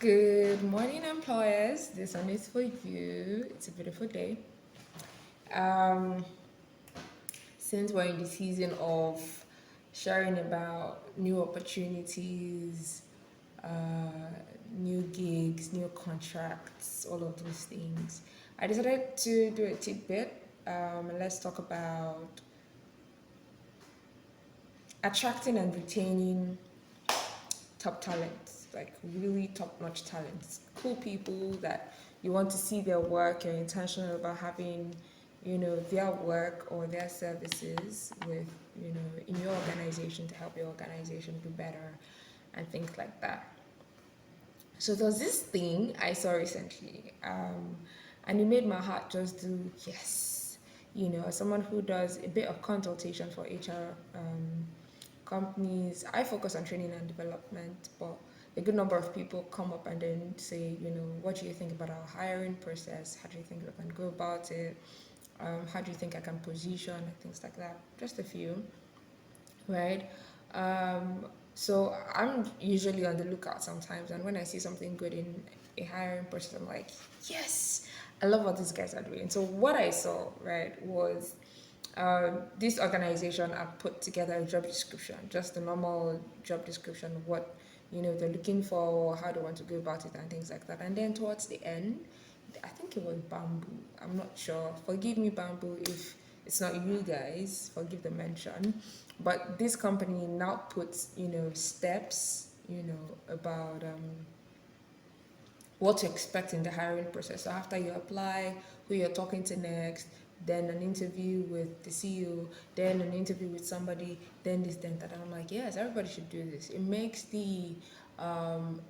Good morning, employers. This one is for you. It's a beautiful day. Um, since we're in the season of sharing about new opportunities, new gigs, new contracts, all of those things, I decided to do a tidbit. Let's talk about attracting and retaining top talents, like really top notch talents, cool people that you want to see their work, you're intentional about having, their work or their services with, in your organization to help your organization do better and things like that. So there's this thing I saw recently, and it made my heart just do yes. As someone who does a bit of consultation for HR companies, I focus on training and development, but a good number of people come up and then say, what do you think about our hiring process? How do you think we can go about it? How do you think I can position and things like that? Just a few, right? So I'm usually on the lookout sometimes, and when I see something good in a hiring process, I'm like, yes, I love what these guys are doing. So what I saw, right, was this organization have put together a job description, just a normal job description of what they're looking for, how they want to go about it, and things like that. And then towards the end, I think it was bamboo. I'm not sure. Forgive me, bamboo, if it's not you guys. Forgive the mention. But this company now puts steps about what to expect in the hiring process. So after you apply, who you're talking to next, then an interview with the CEO, then an interview with somebody, then this, then that. And I'm like, yes, everybody should do this. It makes the um,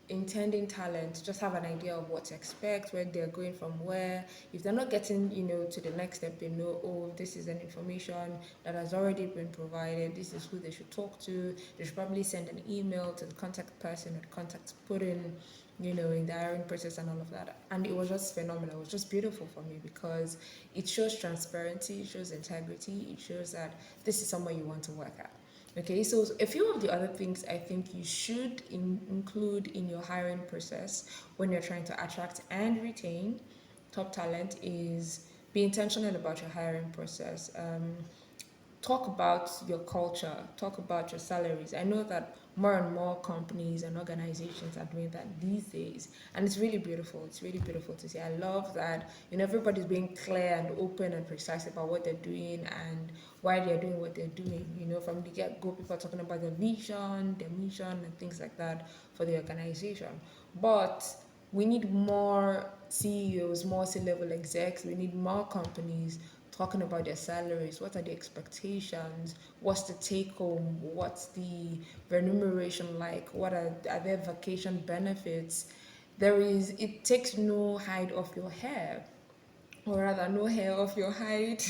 intending talent just have an idea of what to expect, where they're going from where. If they're not getting, to the next step, they know, oh, this is an information that has already been provided. This is who they should talk to. They should probably send an email to the contact person or contact put in, in the hiring process and all of that. And it was just phenomenal. It was just beautiful for me because it shows transparency, it shows integrity, it shows that this is somewhere you want to work at. Okay, so a few of the other things I think you should include in your hiring process when you're trying to attract and retain top talent is be intentional about your hiring process. Talk about your culture, talk about your salaries. I know that more and more companies and organizations are doing that these days, and it's really beautiful. It's really beautiful to see. I love that everybody's being clear and open and precise about what they're doing and why they're doing what they're doing. From the get go, people are talking about their vision, their mission, and things like that for the organization. But we need more CEOs, more C-level execs. We need more companies talking about their salaries. What are the expectations? What's the take home? What's the remuneration like? Are there vacation benefits? It takes no hide off your hair, or rather, no hair off your hide.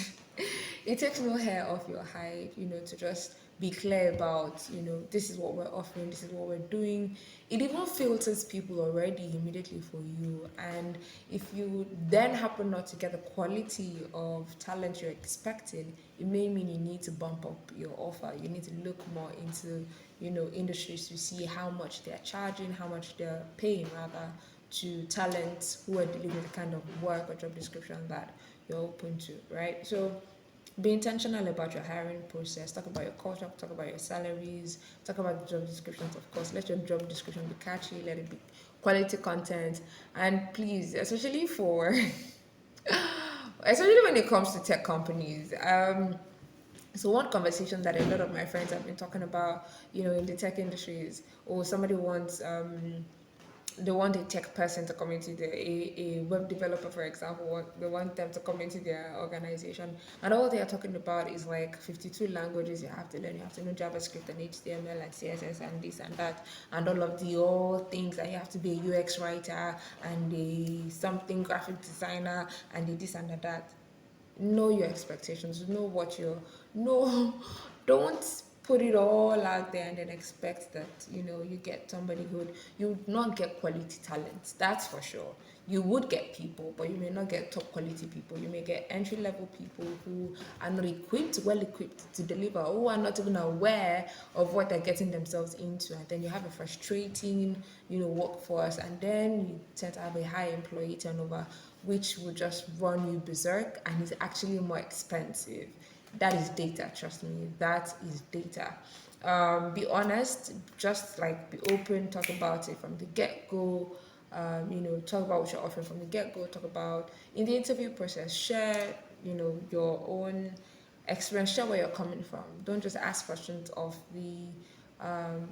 It takes no hair off your hide, to just be clear about, this is what we're offering, this is what we're doing. It even filters people already immediately for you. And if you then happen not to get the quality of talent you're expecting, it may mean you need to bump up your offer. You need to look more into, industries to see how much they're charging, how much they're paying rather to talents who are delivering the kind of work or job description that you're open to, right? So be intentional about your hiring process. Talk about your culture, talk about your salaries, talk about the job descriptions, of course. Let your job description be catchy, let it be quality content. And please, especially for especially when it comes to tech companies. So one conversation that a lot of my friends have been talking about, in the tech industry is, oh, somebody wants they want a tech person to come into a web developer, for example, they want them to come into their organization, and all they are talking about is like 52 languages you have to learn. You have to know JavaScript and HTML and CSS and this and that, and all of the all things, and you have to be a UX writer and a something graphic designer and a this and a that. Know your expectations, know what you're no don't put it all out there and then expect that, you get somebody good. You would not get quality talent, that's for sure. You would get people, but you may not get top quality people. You may get entry level people who are not well equipped to deliver, who are not even aware of what they're getting themselves into. And then you have a frustrating, workforce, and then you tend to have a high employee turnover, which will just run you berserk and is actually more expensive. That is data, trust me, that is data. Be honest, just like be open, talk about it from the get-go. Talk about what you're offering from the get-go. Talk about in the interview process, share, your own experience, share where you're coming from. Don't just ask questions of the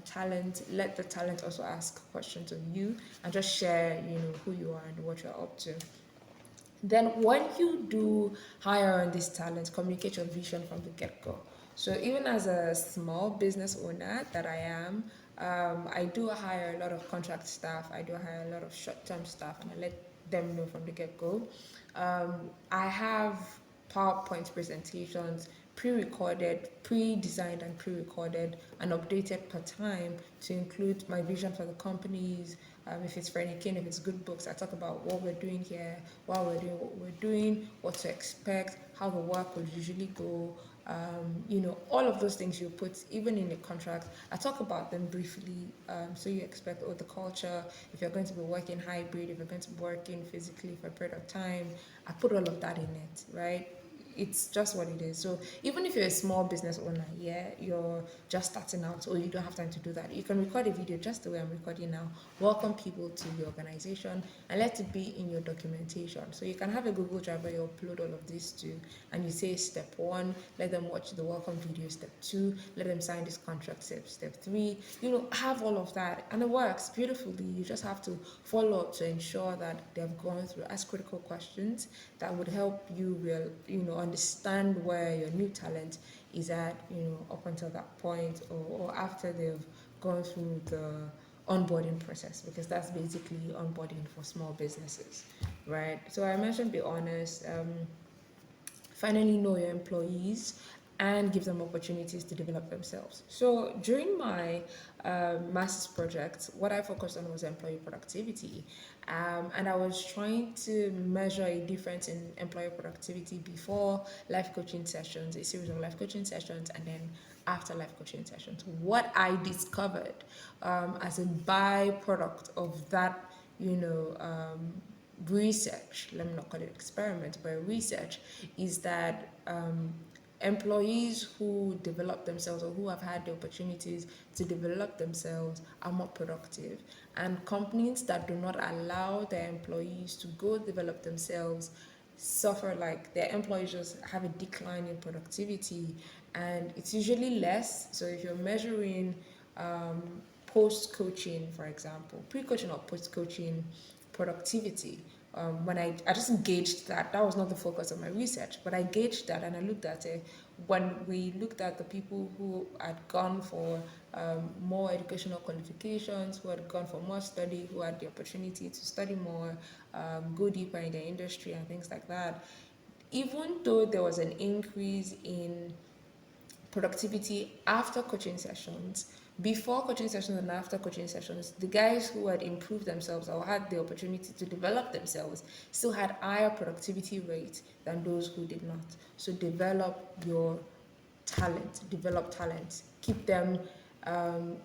talent. Let the talent also ask questions of you, and just share, who you are and what you're up to. Then when you do hire on this talent, communicate your vision from the get-go. So even as a small business owner that I am, I do hire a lot of contract staff. I do hire a lot of short-term staff, and I let them know from the get-go. I have PowerPoint presentations pre-recorded, pre-designed and pre-recorded and updated per time to include my vision for the companies. If it's Fernikin, if it's good books, I talk about what we're doing here, why we're doing what we're doing, what to expect, how the work will usually go. All of those things you put even in a contract. I talk about them briefly. So you expect, the culture, if you're going to be working hybrid, if you're going to be working physically for a period of time, I put all of that in it, right? It's just what it is. So even if you're a small business owner, you're just starting out, or you don't have time to do that, you can record a video just the way I'm recording now. Welcome people to your organization and let it be in your documentation. So you can have a Google Drive where you upload all of this to, and you say step 1, let them watch the welcome video. Step 2, let them sign this contract. Step 3, have all of that, and it works beautifully. You just have to follow up to ensure that they've gone through, ask critical questions that would help you understand where your new talent is at, up until that point, or after they've gone through the onboarding process, because that's basically onboarding for small businesses, right? So I mentioned be honest, finally know your employees and give them opportunities to develop themselves. So during my master's project, what I focused on was employee productivity. And I was trying to measure a difference in employee productivity before life coaching sessions, a series of life coaching sessions, and then after life coaching sessions. What I discovered as a byproduct of that, research, let me not call it experiment, but research, is that employees who develop themselves, or who have had the opportunities to develop themselves, are more productive. And companies that do not allow their employees to go develop themselves suffer, like their employees just have a decline in productivity, and it's usually less. So if you're measuring post coaching, for example, pre coaching or post coaching productivity, when I just engaged that was not the focus of my research, but I gauged that and I looked at it. When we looked at the people who had gone for more educational qualifications, who had gone for more study, who had the opportunity to study more, go deeper in the industry and things like that, even though there was an increase in productivity after coaching sessions, before coaching sessions and after coaching sessions, the guys who had improved themselves or had the opportunity to develop themselves still had higher productivity rates than those who did not. So develop talent, um,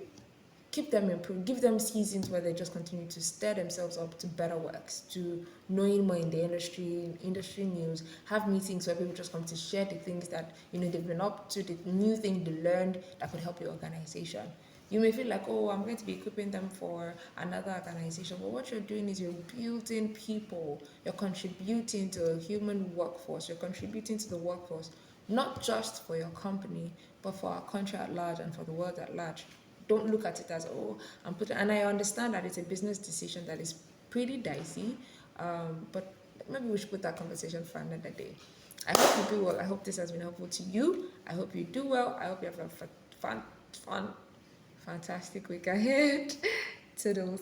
keep them improved, give them seasons where they just continue to stir themselves up to better works, to knowing more in the industry news, have meetings where people just come to share the things that they've been up to, the new thing they learned that could help your organization. You may feel like, I'm going to be equipping them for another organization, but what you're doing is you're building people, you're contributing to a human workforce, you're contributing to the workforce, not just for your company, but for our country at large and for the world at large. Don't look at it as, and I understand that it's a business decision that is pretty dicey, but maybe we should put that conversation for another day. I hope you do well. I hope this has been helpful to you. I hope you do well. I hope you have a fantastic week ahead. Toodles.